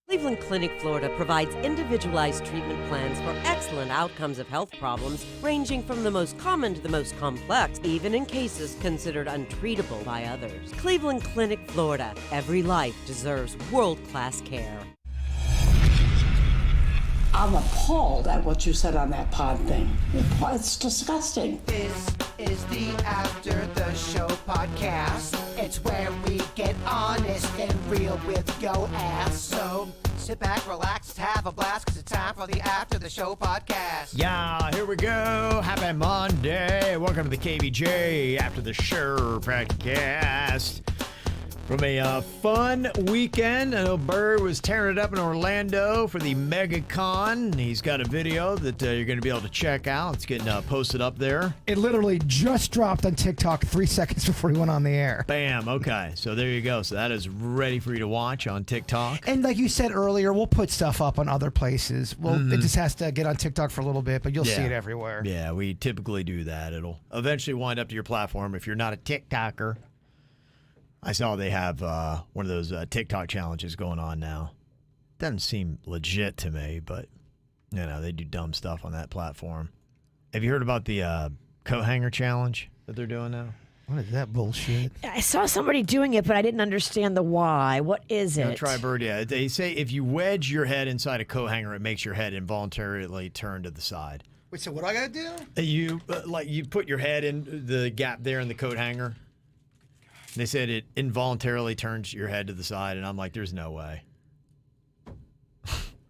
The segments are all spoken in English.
Cleveland Clinic, Florida provides individualized treatment plans for excellent outcomes of health problems ranging from the most common to the most complex, even in cases considered untreatable by others. Cleveland Clinic, Florida. Every life deserves world-class care. I'm appalled at what you said on that pod thing. It's disgusting. This is the After the Show podcast. It's where we get honest and real with yo ass. So sit back, relax, have a blast, because it's time for the After the Show podcast. Yeah, here we go. Happy Monday. Welcome to the KVJ After the Show podcast. From a fun weekend, I know Bird was tearing it up in Orlando for the MegaCon. He's got a video that you're going to be able to check out. It's getting posted up there. It literally just dropped on TikTok 3 seconds before we went on the air. Bam. Okay. So there you go. So that is ready for you to watch on TikTok. And like you said earlier, we'll put stuff up on other places. Well, It just has to get on TikTok for a little bit, but you'll see it everywhere. Yeah, we typically do that. It'll eventually wind up to your platform if you're not a TikToker. I saw they have one of those TikTok challenges going on now. Doesn't seem legit to me, but, you know, they do dumb stuff on that platform. Have you heard about the coat hanger challenge that they're doing now? What is that bullshit? I saw somebody doing it, but I didn't understand the why. What is it? Try Bird, yeah. They say if you wedge your head inside a coat hanger, it makes your head involuntarily turn to the side. Wait, so what do I got to do? You you put your head in the gap there in the coat hanger. They said it involuntarily turns your head to the side, and I'm like, there's no way.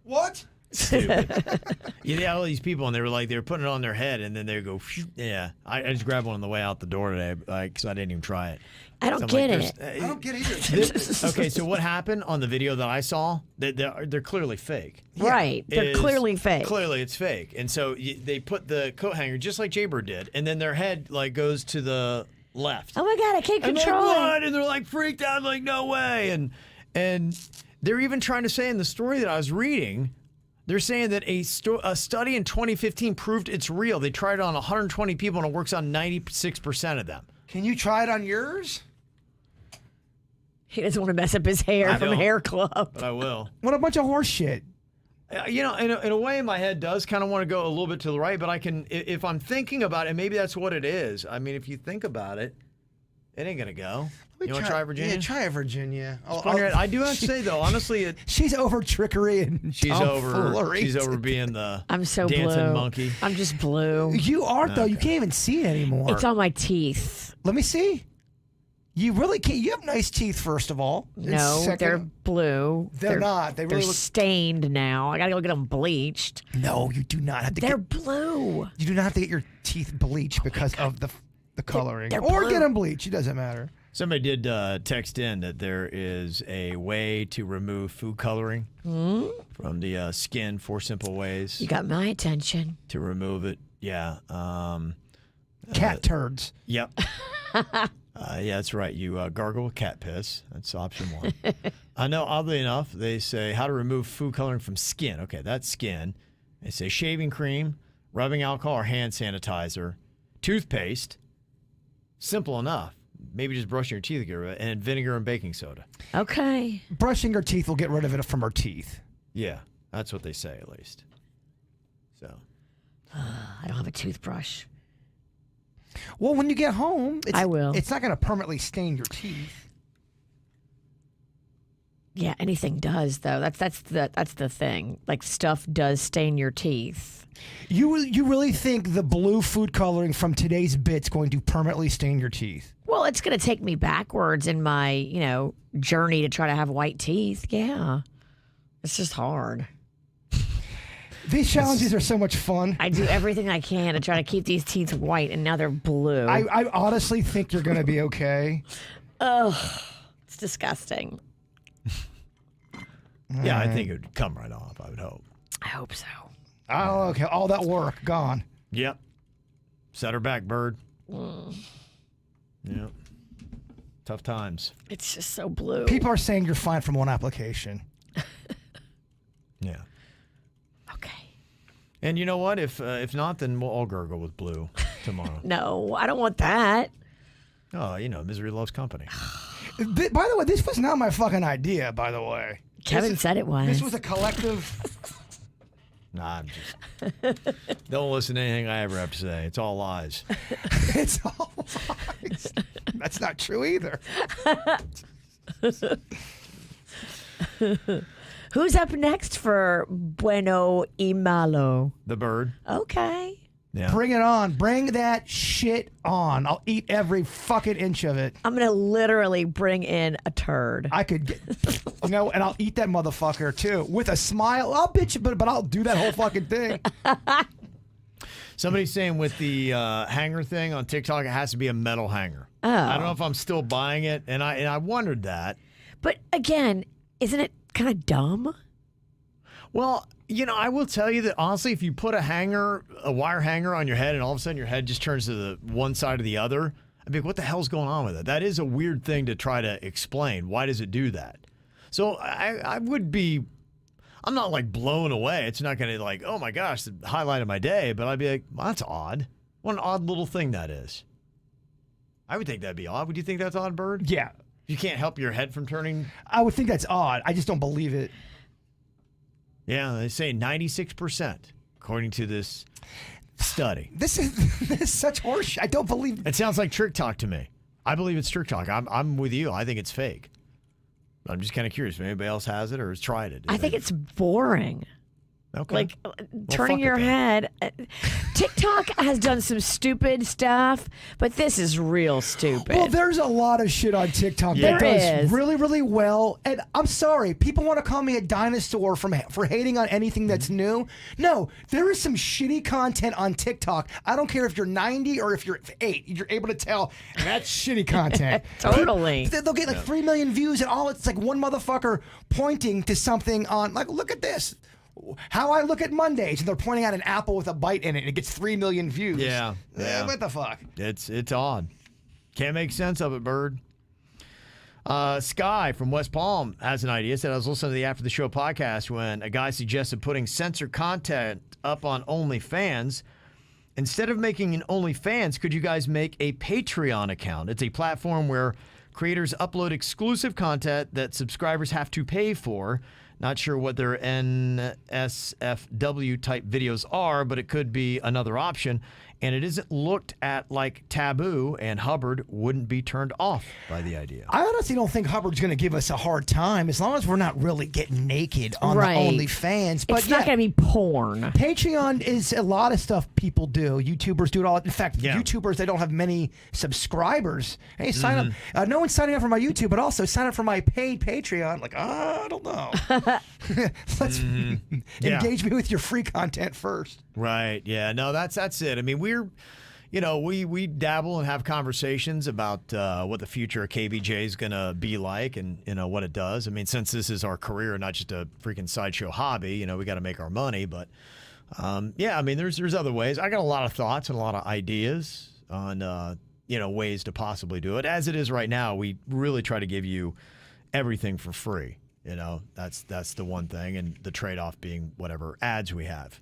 What? Stupid. You know, all these people, and they were putting it on their head, and then they go, yeah. I just grabbed one on the way out the door today, because I didn't even try it. I don't get it. I don't get it either. Okay, so what happened on the video that I saw? They're clearly fake. Right. They're clearly fake. Clearly it's fake. And so they put the coat hanger, just like Jaybird did, and then their head goes to the left. Oh my God, I can't control like, it. what? And they're freaked out, no way. And they're even trying to say in the story that I was reading, they're saying that a study in 2015 proved it's real. They tried it on 120 people, and it works on 96% of them. Can you try it on yours? He doesn't want to mess up his hair from Hair Club. But I will. What a bunch of horse shit. You know, in a way, my head does kind of want to go a little bit to the right, but I can, if I'm thinking about it, maybe that's what it is. I mean, if you think about it, it ain't going to go. You want to try Virginia? Yeah, try Virginia. I do have to say, though, honestly, she's over trickery and she's over being the I'm so dancing blue. monkey. I'm just blue. You are, though. You can't even see it anymore. It's on my teeth. Let me see. You really can't. You have nice teeth, first of all. No, they're blue. They're not. They really they're look stained now. I got to go get them bleached. No, you do not have to They're blue. You do not have to get your teeth bleached because of the coloring. They're or blue. get them bleached. It doesn't matter. Somebody did text in that there is a way to remove food coloring from the skin. 4 simple ways. You got my attention. To remove it. Yeah. Cat turds. Yep. Yeah, that's right. You gargle with cat piss. That's option 1. I know, oddly enough, they say how to remove food coloring from skin. Okay, that's skin. They say shaving cream, rubbing alcohol or hand sanitizer, toothpaste. Simple enough. Maybe just brushing your teeth to get rid of it, and vinegar and baking soda. Okay. Brushing her teeth will get rid of it from her teeth. Yeah, that's what they say at least. So. I don't have a toothbrush. Well, when you get home, I will. It's not going to permanently stain your teeth. Yeah, anything does though. That's the thing. Like stuff does stain your teeth. You really think the blue food coloring from today's bit's going to permanently stain your teeth? Well, it's going to take me backwards in my, journey to try to have white teeth. Yeah. It's just hard. These challenges are so much fun. I do everything I can to try to keep these teeth white, and now they're blue. I honestly think you're going to be okay. Ugh. It's disgusting. Yeah, I think it would come right off, I would hope. I hope so. Oh, okay. All that work, gone. Yep. Set her back, Bird. Yep. Tough times. It's just so blue. People are saying you're fine from one application. Yeah. Okay. And you know what? If not, then we'll all gurgle with blue tomorrow. No, I don't want that. Oh, misery loves company. By the way, this was not my fucking idea, by the way. Kevin said it was. This was a collective. Nah, I'm just. Don't listen to anything I ever have to say. It's all lies. It's all lies. That's not true either. Who's up next for Bueno y Malo? The bird. Okay. Yeah. Bring it on. Bring that shit on. I'll eat every fucking inch of it. I'm going to literally bring in a turd. I could get, and I'll eat that motherfucker too with a smile. I'll bitch, but I'll do that whole fucking thing. Somebody's saying with the hanger thing on TikTok, it has to be a metal hanger. Oh. I don't know if I'm still buying it, and I wondered that. But again, isn't it kind of dumb? Well, I will tell you that honestly, if you put a wire hanger on your head, and all of a sudden your head just turns to the one side or the other, I'd be like, what the hell's going on with it? That is a weird thing to try to explain. Why does it do that? So I'm not like blown away. It's not going to like, oh my gosh, the highlight of my day. But I'd be like, well, that's odd. What an odd little thing that is. I would think that'd be odd. Would you think that's odd, Bird? Yeah. You can't help your head from turning? I would think that's odd. I just don't believe it. Yeah, they say 96%, according to this study. This is such horseshit. I don't believe It sounds like trick talk to me. I believe it's trick talk. I'm with you. I think it's fake. I'm just kind of curious if anybody else has it or has tried it. I think it's boring. Okay. Like fuck turning it your then. head. TikTok has done some stupid stuff, but this is real stupid. Well, there's a lot of shit on TikTok Yeah. that There does is. really, really well. And I'm sorry, people want to call me a dinosaur for hating on anything that's new. No, there is some shitty content on TikTok. I don't care if you're 90 or if you're 8. You're able to tell that's shitty content. Totally. They'll get like 3 million views, and all it's like one motherfucker pointing to something on, like, look at this. How I look at Mondays, and they're pointing out an apple with a bite in it, and it gets 3 million views. Yeah. What the fuck? It's odd. Can't make sense of it, Bird. Sky from West Palm has an idea. Said I was listening to the After the Show podcast when a guy suggested putting censored content up on OnlyFans. Instead of making an OnlyFans, could you guys make a Patreon account? It's a platform where creators upload exclusive content that subscribers have to pay for. Not sure what their NSFW type videos are, but it could be another option. And it isn't looked at like taboo, and Hubbard wouldn't be turned off by the idea. I honestly don't think Hubbard's going to give us a hard time as long as we're not really getting naked on Right. the OnlyFans. But It's not going to be porn. Patreon is a lot of stuff people do. YouTubers do it all. In fact, Yeah. YouTubers, they don't have many subscribers. Hey, sign up. No one's signing up for my YouTube, but also sign up for my paid Patreon. Like, I don't know. Let's Yeah. engage me with your free content first. Right. Yeah. No, that's it. I mean, we dabble and have conversations about what the future of KVJ is going to be like, and what it does. I mean, since this is our career, not just a freaking sideshow hobby, we got to make our money. But yeah, I mean, there's other ways. I got a lot of thoughts and a lot of ideas on ways to possibly do it. As it is right now, we really try to give you everything for free. That's the one thing, and the trade-off being whatever ads we have.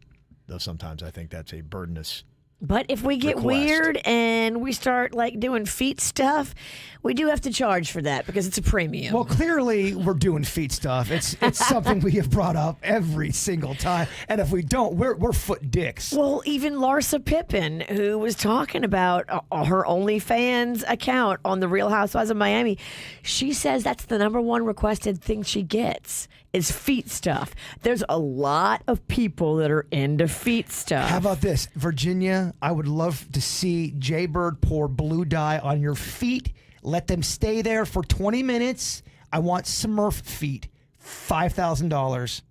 Though sometimes I think that's a burdenous. But if we get request. weird and we start like doing feet stuff, we do have to charge for that because it's a premium. Well, clearly we're doing feet stuff. It's something we have brought up every single time, and if we don't, we're foot dicks. Well, even Larsa Pippen, who was talking about her OnlyFans account on The Real Housewives of Miami, she says that's the number one requested thing she gets is feet stuff. There's a lot of people that are into feet stuff. How about this, Virginia? I would love to see Jaybird pour blue dye on your feet. Let them stay there for 20 minutes. I want Smurf feet. $5,000.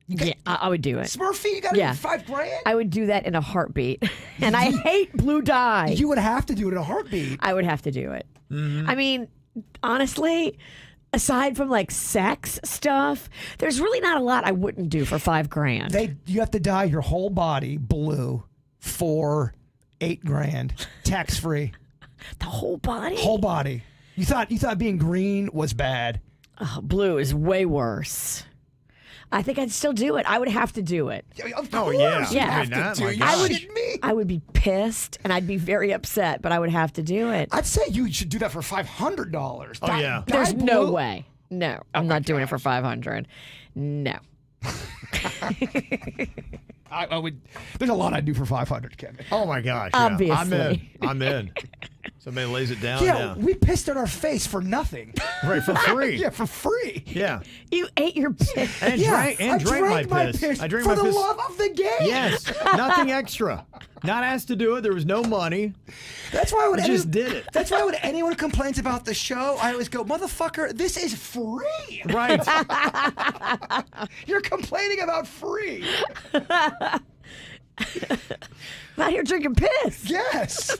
Yeah, I would do it. Smurf feet? You got Yeah. $5,000? I would do that in a heartbeat. And I hate blue dye. You would have to do it in a heartbeat. I would have to do it. I mean, honestly, aside from like sex stuff, there's really not a lot I wouldn't do for $5,000. You have to dye your whole body blue for $8,000, tax free. The whole body? Whole body. You thought being green was bad. Oh, blue is way worse. I think I'd still do it. I would have to do it. Of Oh, course yeah. you Yeah. have That, to my do. gosh. You shitting me? I would be pissed and I'd be very upset, but I would have to do it. I'd say you should do that for $500. Oh, yeah. There's Dye no blue. way. No, I'm not doing it for 500. No. I would. There's a lot I'd do for 500, Kevin. Oh my gosh! Yeah. Obviously. I'm in. Somebody lays it down. Yeah, we pissed on our face for nothing. Right, for free. Yeah, for free. Yeah. You ate your piss. And I drank my piss. I drank for my the piss. love of the game. Yes, nothing extra. Not asked to do it. There was no money. That's why when I just did it. That's why when anyone complains about the show, I always go, "Motherfucker, this is free." Right. You're complaining about free. I'm out here drinking piss. Yes.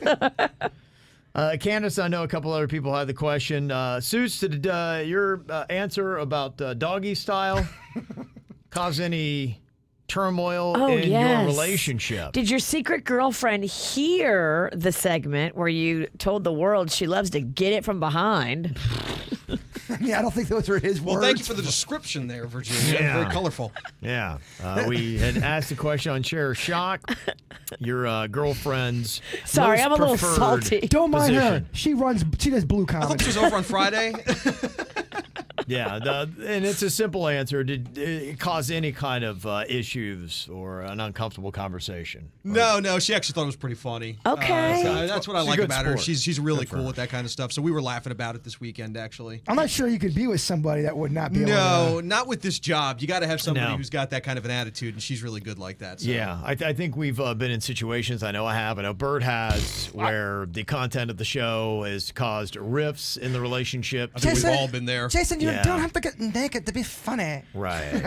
Candace, I know a couple other people had the question. Suits, did your answer about doggy style cause any turmoil in your relationship? Did your secret girlfriend hear the segment where you told the world she loves to get it from behind? I mean, I don't think those were his words. Well, thank you for the description there, Virginia. Yeah. Very colorful. Yeah. We had asked the question on Share Shock. Your girlfriend's Sorry, most I'm a little preferred salty. Don't mind her. position. She does blue I thought comedy. this was over on Friday. Yeah, and it's a simple answer. Did it cause any kind of issues or an uncomfortable conversation? No, she actually thought it was pretty funny. Okay. So that's what I She's a like good about her. sport. She's really Good for cool her. with that kind of stuff. So we were laughing about it this weekend, actually. I'm not sure you could be with somebody that would not be able No, to. not with this job. You got to have somebody No. who's got that kind of an attitude, and she's really good like that. So. Yeah, I think we've been in situations, I know I have, I know Bert has, where the content of the show has caused rifts in the relationship. I think we've all been there. Jason, you Yeah. don't have to get naked to be funny. Right.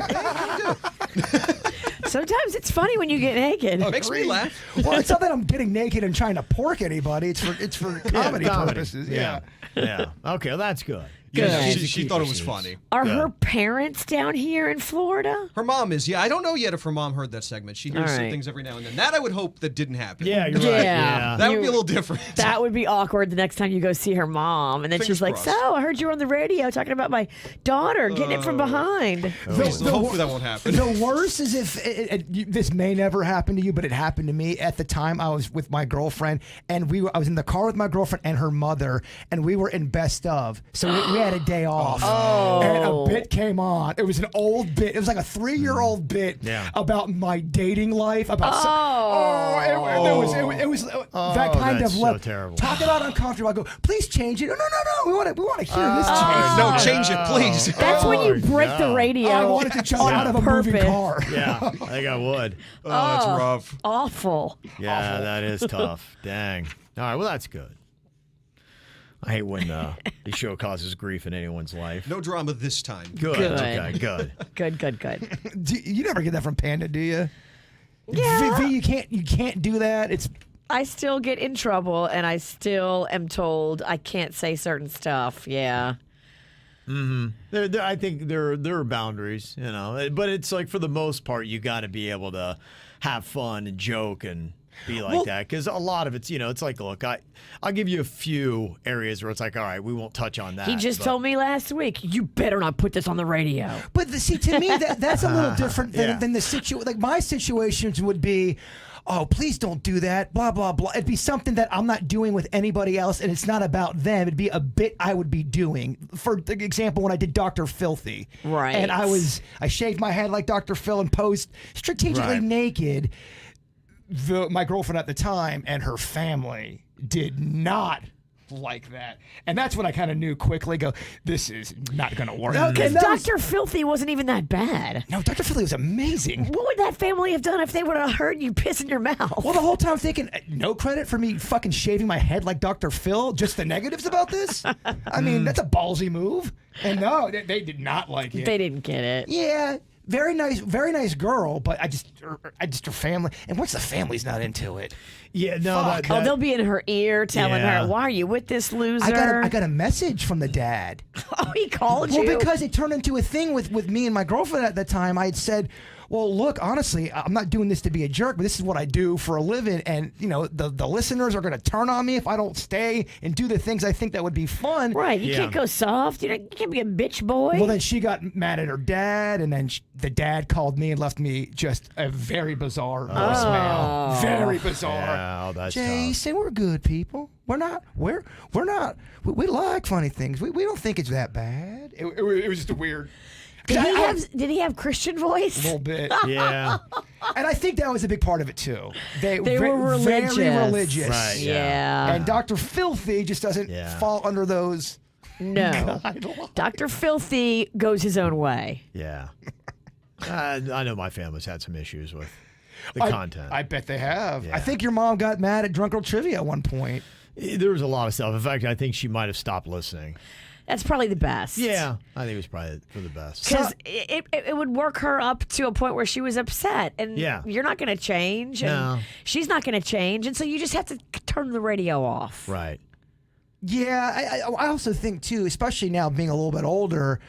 Sometimes it's funny when you get naked. It makes me laugh. Well, it's not that I'm getting naked and trying to pork anybody. It's for comedy purposes. Yeah. Yeah. Okay, well, that's good. Yeah, Good. she thought it was funny. Are Good. her parents down here in Florida? Her mom is, yeah. I don't know yet if her mom heard that segment. She hears All some right. things every now and then. That I would hope that didn't happen. Yeah, you're right. Yeah. That would be a little different. That would be awkward the next time you go see her mom. And then Fingers she's like, crossed. so I heard you were on the radio talking about my daughter getting it from behind. Hopefully that won't happen. The worst is if this may never happen to you, but it happened to me. At the time, I was with my girlfriend, and I was in the car with my girlfriend and her mother, and we were in best of. So we had a day off. And a bit came on. It was an old bit. It was like a 3-year-old bit about my dating life. About it was that kind that's of so terrible. talk about uncomfortable. I go, please change it. No. We want to hear this change. No, change it, please. That's when you break the radio. I wanted to jump out of a moving purpose. car. Yeah, I think I would. Oh, that's rough. Awful. Yeah, that is tough. Dang. All right, well, that's good. I hate when the show causes grief in anyone's life. No drama this time. Good. Good. Okay, good. Good. You never get that from Panda, do you? Yeah. V, you can't do that. It's I still get in trouble, and I still am told I can't say certain stuff. Yeah. I think there are boundaries, but it's like for the most part, you got to be able to have fun and joke and be like that, because a lot of it's it's like, look, I'll give you a few areas where it's like, all right, we won't touch on that. He just told me last week, you better not put this on the radio. But see, to me, that's a little different than the situation. Like my situations would be, oh, please don't do that, blah, blah, blah. It'd be something that I'm not doing with anybody else, and it's not about them. It'd be a bit I would be doing. For example, when I did Dr. Filthy. Right. And I shaved my head like Dr. Phil and posed strategically naked. My girlfriend at the time and her family did not like that. And that's when I kind of knew quickly, this is not going to work. Because Dr. Filthy wasn't even that bad. No, Dr. Filthy was amazing. What would that family have done if they would have heard you piss in your mouth? Well, the whole time I'm thinking, no credit for me fucking shaving my head like Dr. Phil, just the negatives about this? I mean, that's a ballsy move. And no, they did not like it. They didn't get it. Yeah. Very nice girl, but I just her family. And once the family's not into it, yeah, no, they'll be in her ear telling Yeah. her, "Why are you with this loser?" I got a message from the dad. Oh, he called Well, you. because it turned into a thing with me and my girlfriend at the time. I had said, well, look, honestly, I'm not doing this to be a jerk, but this is what I do for a living. And, the listeners are going to turn on me if I don't stay and do the things I think that would be fun. Right. You can't go soft. You can't be a bitch boy. Well, then she got mad at her dad, and then the dad called me and left me just a very bizarre voicemail. Very bizarre. Yeah, that's Jason, we're good people. We're not. We like funny things. We don't think it's that bad. It was just a weird. Did he have Christian voice? A little bit. Yeah. And I think that was a big part of it too. They were religious. Very religious. Right. Yeah. And Dr. Filthy just doesn't fall under those. No. Dr. Filthy goes his own way. Yeah. I know my family's had some issues with the content. I bet they have. Yeah. I think your mom got mad at Drunk Girl Trivia at one point. There was a lot of stuff. In fact, I think she might have stopped listening. That's probably the best. Yeah, I think it was probably for the best. Because it would work her up to a point where she was upset. And you're not going to change. And No. she's not going to change. And so you just have to turn the radio off. Right. Yeah, I also think too, especially now being a little bit older,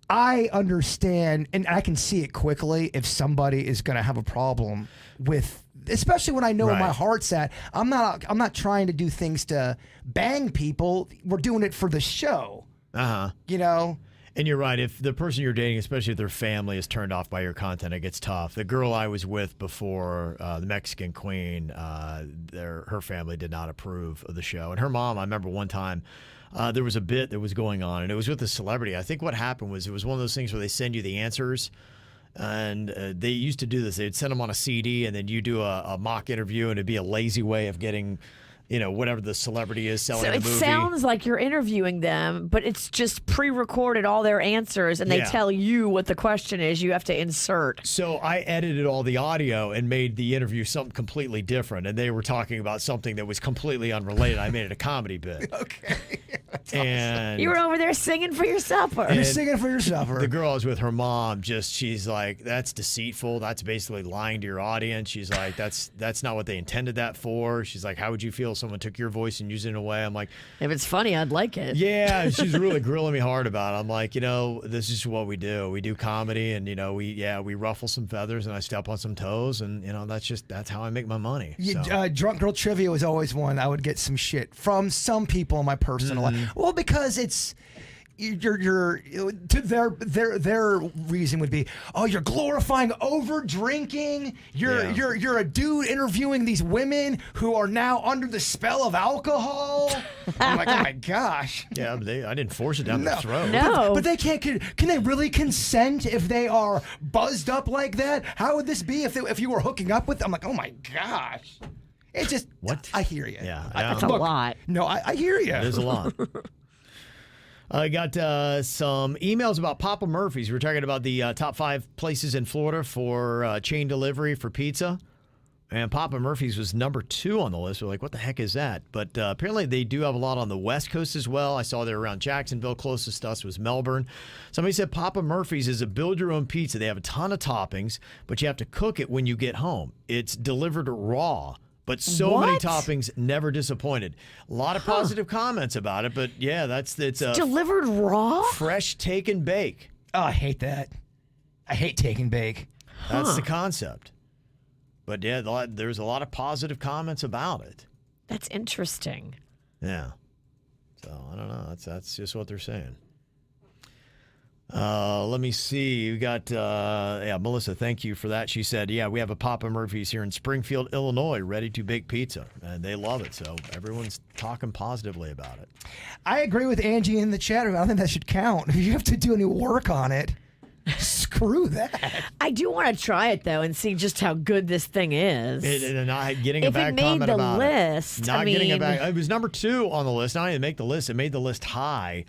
I understand and I can see it quickly if somebody is going to have a problem with, especially when I know where my heart's at. I'm not trying to do things to bang people. We're doing it for the show. And you're right. If the person you're dating, especially if their family is turned off by your content, it gets tough. The girl I was with before, the Mexican Queen, her family did not approve of the show. And her mom, I remember one time, there was a bit that was going on, and it was with a celebrity. I think what happened was it was one of those things where they send you the answers. And they used to do this. They'd send them on a CD, and then you do a mock interview, and it'd be a lazy way of getting whatever the celebrity is selling the movie. So it sounds like you're interviewing them, but it's just pre-recorded all their answers, and they tell you what the question is you have to insert. So I edited all the audio and made the interview something completely different, and they were talking about something that was completely unrelated. I made it a comedy bit. Okay. And you were over there singing for your supper. You're singing for your supper. The girl I was with, her mom, she's like, that's deceitful. That's basically lying to your audience. She's like, that's not what they intended that for. She's like, how would you feel if someone took your voice and used it in a way? I'm like, if it's funny, I'd like it. Yeah, she's really grilling me hard about it. I'm like, this is what we do. We do comedy, and we ruffle some feathers, and I step on some toes, and that's how I make my money. So. Drunk Girl Trivia was always one I would get some shit from some people in my personal life. Well, because it's you're to their reason would be, oh, you're glorifying over drinking. You're a dude interviewing these women who are now under the spell of alcohol. I'm like, oh my gosh. Yeah, I didn't force it down their throat. No, but they can't. Can they really consent if they are buzzed up like that? How would this be if you were hooking up with them? I'm like, oh my gosh. It's just what? I hear you. Yeah, that's a lot. No, I hear you. There's a lot. I got some emails about Papa Murphy's. We're talking about the top 5 places in Florida for chain delivery for pizza. And Papa Murphy's was number 2 on the list. We're like, what the heck is that? But apparently they do have a lot on the West Coast as well. I saw they're around Jacksonville. Closest to us was Melbourne. Somebody said Papa Murphy's is a build-your-own pizza. They have a ton of toppings, but you have to cook it when you get home. It's delivered raw. But so many toppings, never disappointed. A lot of positive comments about it, but yeah, it's delivered raw, fresh take and bake. Oh, I hate that. I hate take and bake. That's the concept. But yeah, there's a lot of positive comments about it. That's interesting. Yeah. So I don't know. That's just what they're saying. Let me see. We got, Melissa, thank you for that. She said, we have a Papa Murphy's here in Springfield, Illinois, ready to bake pizza. And they love it. So everyone's talking positively about it. I agree with Angie in the chat. I don't think that should count. If you have to do any work on it, screw that. I do want to try it, though, and see just how good this thing is. And not getting a if bad it made comment the about list, it. Not getting a bad. It was number 2 on the list. Not even make the list. It made the list high.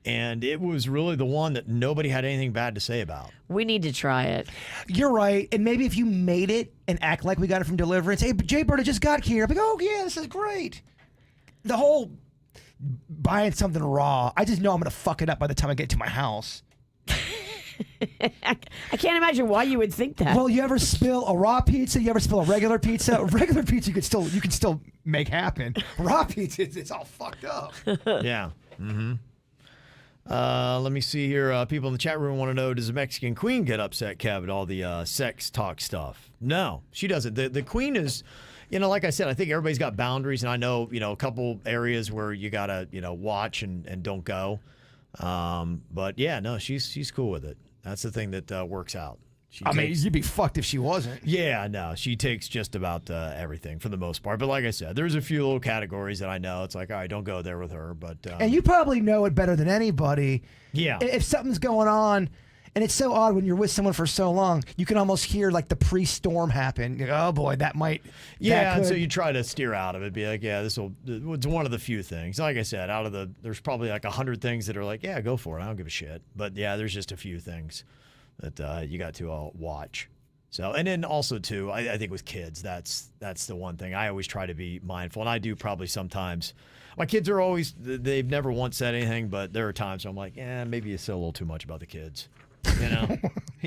And it was really the one that nobody had anything bad to say about. We need to try it. You're right. And maybe if you made it and act like we got it from Deliverance, hey, Jay Bird, I just got here. I'm like, oh, yeah, this is great. The whole buying something raw, I just know I'm going to fuck it up by the time I get to my house. I can't imagine why you would think that. Well, you ever spill a raw pizza? You ever spill a regular pizza? A regular pizza you can still make happen. Raw pizza, it's all fucked up. Yeah. Mm-hmm. Let me see here. People in the chat room want to know, does the Mexican queen get upset, Kev, at all the sex talk stuff? No, she doesn't. The queen is, like I said, I think everybody's got boundaries, and I know, a couple areas where you got to, watch and don't go. But, yeah, no, she's cool with it. That's the thing that works out. You'd be fucked if she wasn't. Yeah, no, she takes just about everything for the most part. But like I said, there's a few little categories that I know. It's like, all right, don't go there with her. But and you probably know it better than anybody. Yeah. If something's going on, and it's so odd when you're with someone for so long, you can almost hear like the pre-storm happen. You go, oh boy, that might. Yeah, and so you try to steer out of it. Be like, yeah, it's one of the few things. Like I said, there's probably like 100 things that are like, yeah, go for it. I don't give a shit. But yeah, there's just a few things that you got to watch. So, and then also too, I think with kids, that's the one thing I always try to be mindful, and I do probably sometimes. My kids are they've never once said anything, but there are times where I'm like, maybe you say a little too much about the kids, But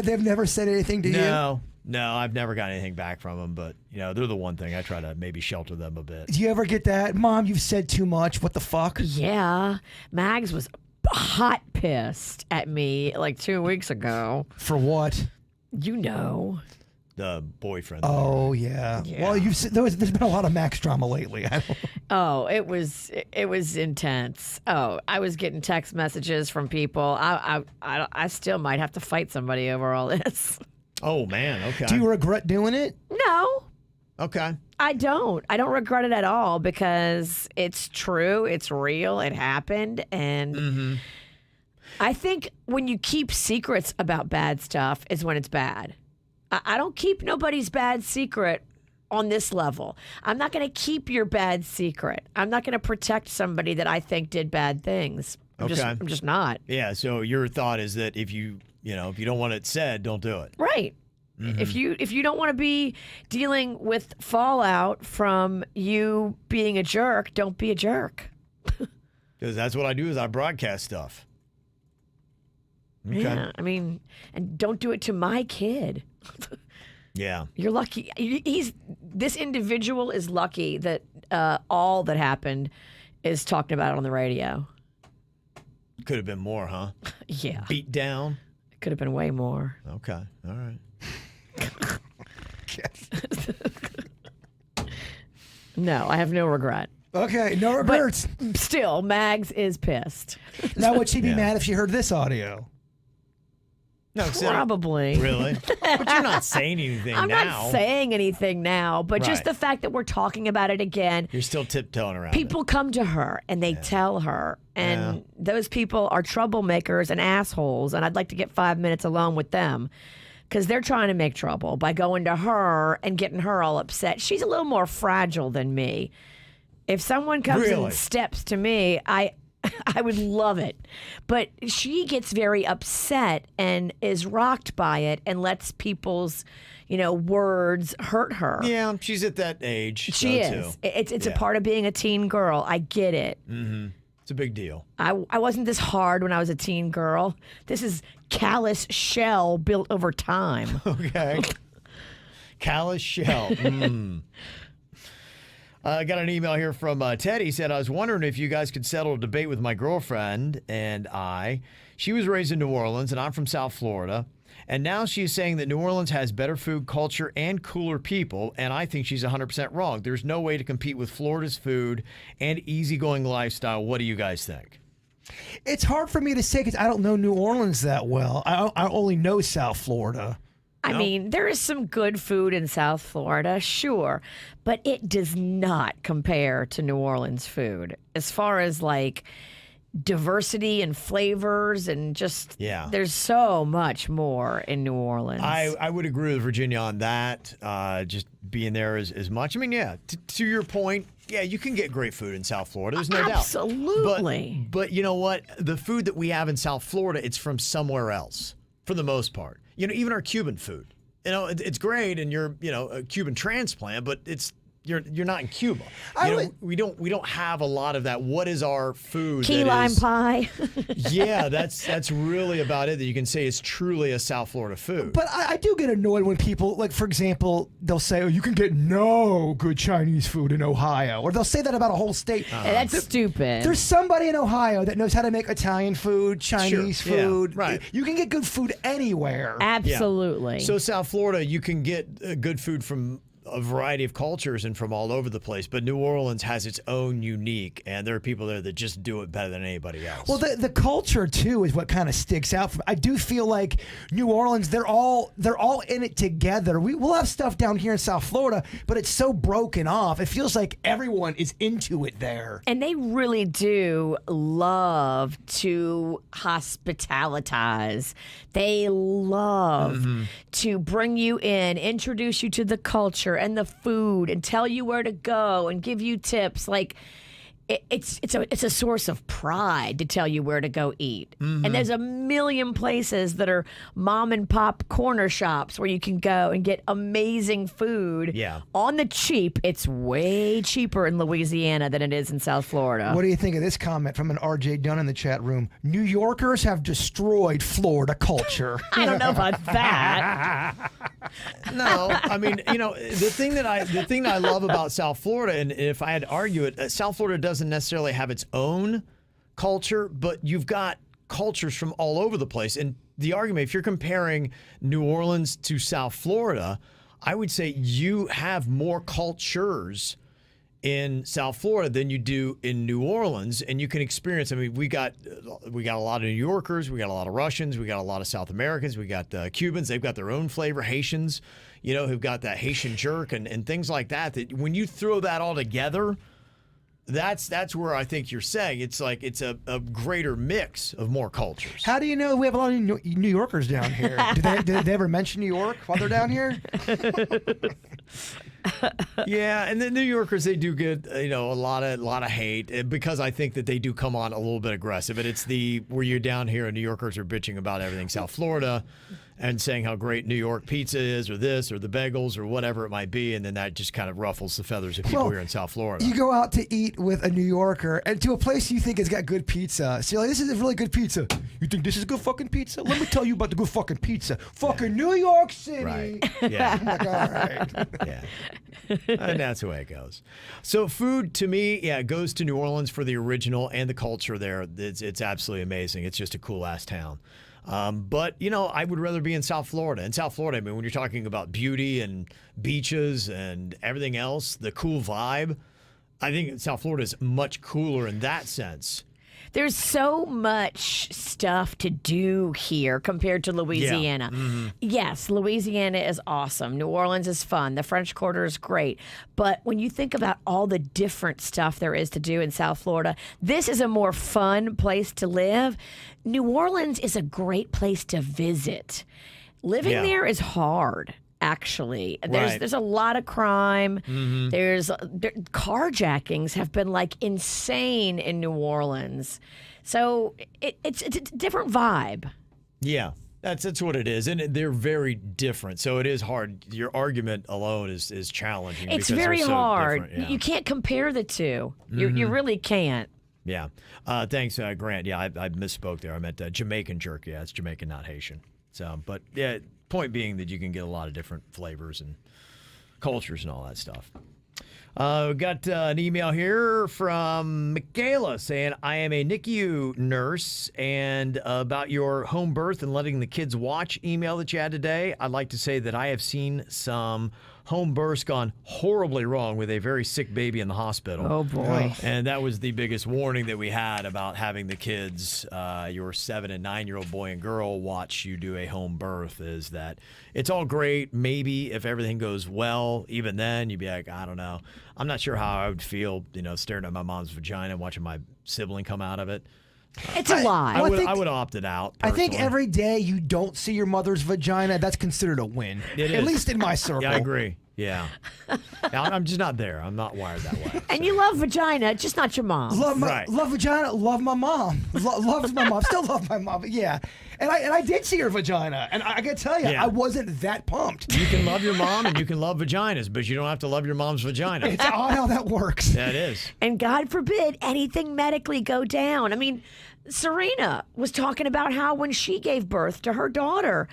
they've never said anything to you? No, I've never got anything back from them, but they're the one thing I try to maybe shelter them a bit. Do you ever get that? Mom, you've said too much. What the fuck? Yeah. Mags was hot pissed at me like 2 weeks ago. For what? The boyfriend. Oh, yeah. Well, there's been a lot of Max drama lately. Oh, it was intense. Oh, I was getting text messages from people. I still might have to fight somebody over all this. Oh, man. Okay. Do you regret doing it? No. Okay. I don't regret it at all because it's true, it's real, it happened, and I think when you keep secrets about bad stuff is when it's bad. I don't keep nobody's bad secret on this level. I'm not going to keep your bad secret. I'm not going to protect somebody that I think did bad things. I'm just not. Yeah, so your thought is that if you don't want it said, don't do it. Right. If you don't want to be dealing with fallout from you being a jerk, don't be a jerk. Because that's what I do is I broadcast stuff. Okay. Yeah, and don't do it to my kid. Yeah. You're lucky. This individual is lucky that all that happened is talked about on the radio. Could have been more, huh? Yeah. Beat down. Could have been way more. Okay. All right. No, I have no regret. Okay, no regrets. But still, Mags is pissed. Now, would she be mad if she heard this audio? No, probably. Really? But you're not saying anything I'm now. not saying anything now, but just the fact that we're talking about it again. You're still tiptoeing around. People come to her and they tell her, and those people are troublemakers and assholes, and I'd like to get 5 minutes alone with them. Because they're trying to make trouble by going to her and getting her all upset. She's a little more fragile than me. If someone comes and steps to me, I would love it. But she gets very upset and is rocked by it and lets people's, words hurt her. Yeah, she's at that age. She is. Too. It's a part of being a teen girl. I get it. Mm-hmm. It's a big deal. I wasn't this hard when I was a teen girl. This is callous shell built over time. Okay. Callous shell. I got an email here from Teddy. He said, I was wondering if you guys could settle a debate with my girlfriend and I. She was raised in New Orleans, and I'm from South Florida. And now she's saying that New Orleans has better food culture and cooler people, and I think she's 100% wrong. There's no way to compete with Florida's food and easygoing lifestyle. What do you guys think? It's hard for me to say because I don't know New Orleans that well. I only know South Florida. I mean, there is some good food in South Florida, sure, but it does not compare to New Orleans food as far as like diversity and flavors and just there's so much more in New Orleans. I would agree with Virginia on that, just being there as much. I mean, to your point, you can get great food in South Florida. There's no doubt. Absolutely. But you know what? The food that we have in South Florida, it's from somewhere else for the most part. Even our Cuban food, it's great and you're, a Cuban transplant, but it's you're not in Cuba. We don't have a lot of that. What is our food? Key lime pie. Yeah, that's really about it that you can say is truly a South Florida food. But I do get annoyed when people, like, for example, they'll say, oh, you can get no good Chinese food in Ohio. Or they'll say that about a whole state. That's stupid. There's somebody in Ohio that knows how to make Italian food, Chinese food. Yeah, right. You can get good food anywhere. Absolutely. So South Florida, you can get good food from a variety of cultures and from all over the place, but New Orleans has its own unique, and there are people there that just do it better than anybody else. Well, the culture too is what kind of sticks out. I do feel like New Orleans, they're all in it together. We'll have stuff down here in South Florida, but it's so broken off. It feels like everyone is into it there. And they really do love to hospitalitize. They love to bring you in, introduce you to the culture and the food, and tell you where to go and give you tips. Like, it's a source of pride to tell you where to go eat. And there's a million places that are mom and pop corner shops where you can go and get amazing food. Yeah. On the cheap. It's way cheaper in Louisiana than it is in South Florida. What do you think of this comment from an RJ Dunn in the chat room? New Yorkers have destroyed Florida culture. I don't know about that. No, I mean, the thing that I love about South Florida, and if I had to argue it, South Florida doesn't necessarily have its own culture, but you've got cultures from all over the place. And the argument, if you're comparing New Orleans to South Florida, I would say you have more cultures in South Florida than you do in New Orleans, and you can experience. I mean, we got a lot of New Yorkers, we got a lot of Russians, we got a lot of South Americans, we got Cubans. They've got their own flavor. Haitians, who've got that Haitian jerk and things like that. That when you throw that all together, that's where I think you're saying it's like it's a greater mix of more cultures. How do you know we have a lot of New Yorkers down here? Did they ever mention New York while they're down here? Yeah, and the New Yorkers, they do get a lot of hate because I think that they do come on a little bit aggressive. And it's where you're down here and New Yorkers are bitching about everything South Florida and saying how great New York pizza is, or this, or the bagels, or whatever it might be, and then that just kind of ruffles the feathers of people here in South Florida. You go out to eat with a New Yorker and to a place you think has got good pizza. So you're like, this is a really good pizza. You think this is good fucking pizza? Let me tell you about the good fucking pizza. Fucking New York City. Right. Yeah. I'm like, all right. Yeah. And that's the way it goes. So food, to me, goes to New Orleans for the original and the culture there. It's absolutely amazing. It's just a cool-ass town. But, I would rather be in South Florida. In South Florida, I mean, when you're talking about beauty and beaches and everything else, the cool vibe, I think South Florida is much cooler in that sense. There's so much stuff to do here compared to Louisiana. Yeah. Yes, Louisiana is awesome. New Orleans is fun. The French Quarter is great. But when you think about all the different stuff there is to do in South Florida, this is a more fun place to live. New Orleans is a great place to visit. Living there is hard. Actually, there's a lot of crime. Carjackings have been like insane in New Orleans, so it's a different vibe. Yeah, that's what it is, and they're very different. So it is hard. Your argument alone is challenging. It's because very they're so hard. different. Yeah. You can't compare the two. You really can't. Yeah. Thanks, Grant. Yeah, I misspoke there. I meant Jamaican jerk. Yeah, it's Jamaican, not Haitian. So, but yeah. Point being that you can get a lot of different flavors and cultures and all that stuff. We got an email here from Michaela saying, I am a NICU nurse, and about your home birth and letting the kids watch email that you had today, I'd like to say that I have seen some home births gone horribly wrong with a very sick baby in the hospital. Oh, boy. And that was the biggest warning that we had about having the kids, your 7 and 9-year-old boy and girl, watch you do a home birth, is that it's all great. Maybe if everything goes well, even then you'd be like, I don't know. I'm not sure how I would feel, staring at my mom's vagina and watching my sibling come out of it. It's a lie. I would have opted out. I think personally. every day you don't see your mother's vagina, that's considered a win. It At is. least in my circle. Yeah, I agree. Yeah. I'm just not there. I'm not wired that way. And you love vagina, just not your mom. Love vagina, love my mom. Loved my mom, still love my mom. But yeah. And I did see her vagina. And I got to tell you, Yeah. I wasn't that pumped. You can love your mom and you can love vaginas, but you don't have to love your mom's vagina. It's odd how that works. That is. And God forbid anything medically go down. I mean, Serena was talking about how when she gave birth to her daughter,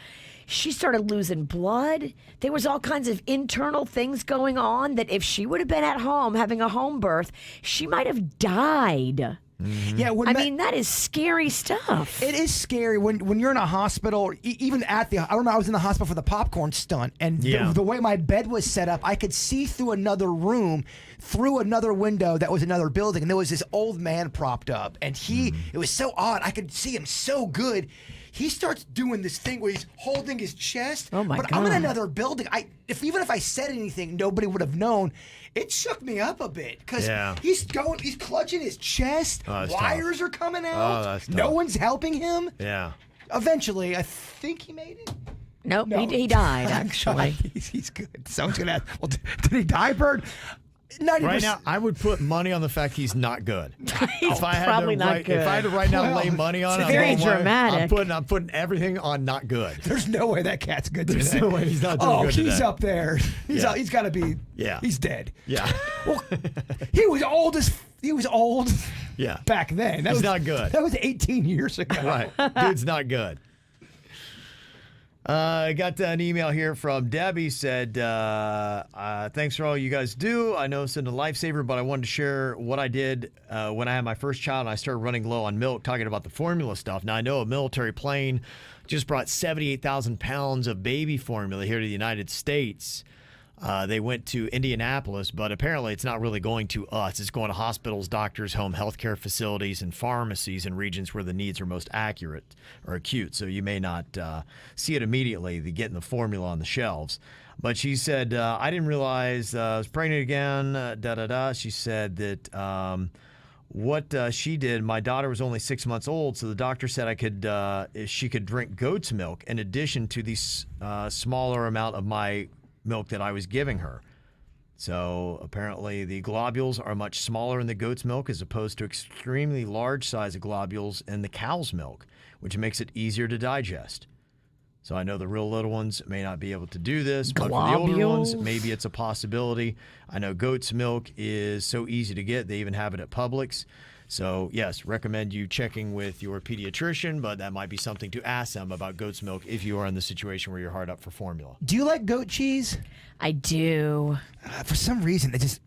she started losing blood. There was all kinds of internal things going on that if she would have been at home having a home birth, she might have died. Yeah, I mean, that is scary stuff. It is scary when you're in a hospital, or even at the. I remember I was in the hospital for the popcorn stunt, and the way my bed was set up, I could see through another room, through another window that was another building, and there was this old man propped up, and it was so odd. I could see him so good. He starts doing this thing where he's holding his chest. Oh my but God. I'm in another building. Even if I said anything, nobody would have known. It shook me up a bit because he's clutching his chest. Oh, Wires are coming out. Oh, that's no tough. ohe helping him. Yeah. Eventually, I think he made it. Nope, No. he died, actually. He's good. Someone's gonna ask, well, did he die, Bird? 90%. Right now, I would put money on the fact he's not good. He's probably not good. If I had to right now lay money on it, it's very I'm going one way. dramatic. I'm putting everything on not good. There's no way that cat's good today. There's no way he's not doing good he's today. up there. He's got to be. Yeah. He's dead. Yeah. Well, he was old. Yeah. Back then. He's not good. That was 18 years ago. Right. Dude's not good. I got an email here from Debbie. Said, thanks for all you guys do. I know it's a lifesaver, but I wanted to share what I did when I had my first child and I started running low on milk, talking about the formula stuff. Now, I know a military plane just brought 78,000 pounds of baby formula here to the United States. They went to Indianapolis, but apparently it's not really going to us. It's going to hospitals, doctors, home healthcare facilities, and pharmacies in regions where the needs are most accurate or acute. So you may not see it immediately, getting the formula on the shelves. But she said, I didn't realize I was pregnant again, She said that what she did, my daughter was only 6 months old, so the doctor said she could drink goat's milk in addition to the smaller amount of my milk that I was giving her. So apparently the globules are much smaller in the goat's milk as opposed to extremely large size of globules in the cow's milk, which makes it easier to digest. So I know the real little ones may not be able to do this, but for the older ones, maybe it's a possibility. I know goat's milk is so easy to get. They even have it at Publix. So, yes, recommend you checking with your pediatrician, but that might be something to ask them about goat's milk if you are in the situation where you're hard up for formula. Do you like goat cheese? I do. For some reason, it just...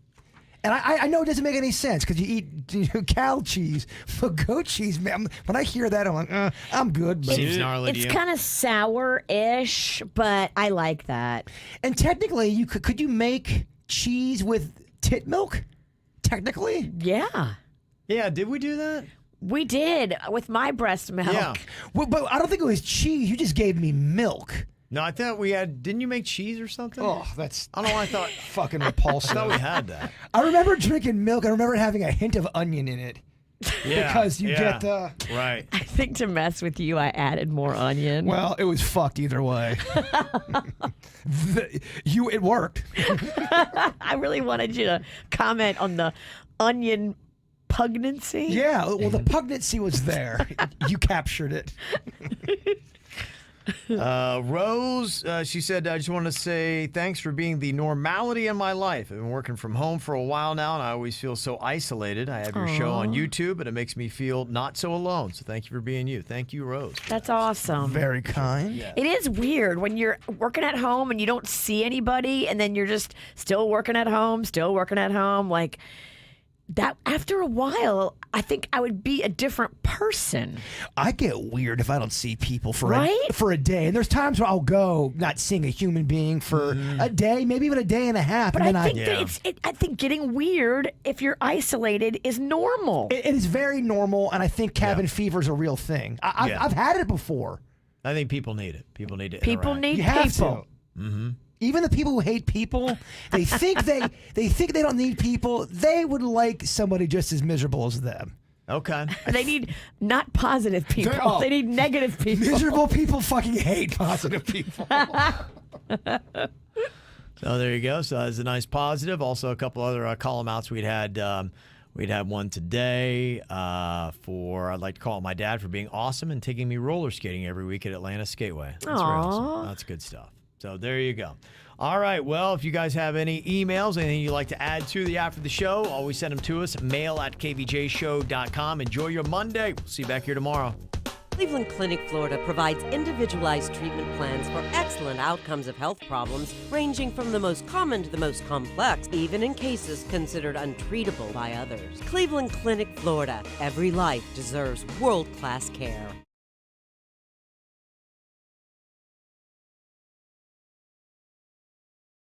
And I know it doesn't make any sense because you eat cow cheese, but goat cheese, man, when I hear that, I'm like, I'm good. But. Seems gnarly to It's you? kind of sour-ish, but I like that. And technically, could you make cheese with tit milk? Technically? Yeah. Yeah, did we do that? We did with my breast milk. Yeah. Well, but I don't think it was cheese. You just gave me milk. No, I thought we had... Didn't you make cheese or something? Oh, that's I don't know why I thought... fucking I repulsive. thought we had that. I remember drinking milk. I remember having a hint of onion in it. Yeah, Because you yeah. get Right. I think to mess with you, I added more onion. well, it was fucked either way. It worked. I really wanted you to comment on the onion pugnancy. Yeah, well, the pugnancy was there. You captured it. Rose, she said, I just want to say thanks for being the normality in my life. I've been working from home for a while now, and I always feel so isolated. I have your show on YouTube, and it makes me feel not so alone. So thank you for being you. Thank you, Rose. That's awesome. Very kind. It is weird when you're working at home and you don't see anybody, and then you're just still working at home. Like that, after a while, I think I would be a different person. I get weird if I don't see people for Right? for a day. And there's times where I'll go not seeing a human being for a day, maybe even a day and a half. But and I then think I think getting weird if you're isolated is normal. it is very normal, and I think cabin fever is a real thing. I've had it before. I think people need it. People need it. People need You have people. to. Even the people who hate people, they think they think they don't need people. They would like somebody just as miserable as them. Okay. They need not positive people. Oh. They need negative people. Miserable people fucking hate positive people. So there you go. So that's a nice positive. Also, a couple other column outs we'd had. We'd had one today for, I'd like to call my dad for being awesome and taking me roller skating every week at Atlanta Skateway. That's very awesome. That's good stuff. So there you go. All right. Well, if you guys have any emails, anything you'd like to add to the after the show, always send them to us. mail@kvjshow.com. Enjoy your Monday. We'll see you back here tomorrow. Cleveland Clinic, Florida provides individualized treatment plans for excellent outcomes of health problems, ranging from the most common to the most complex, even in cases considered untreatable by others. Cleveland Clinic, Florida. Every life deserves world-class care.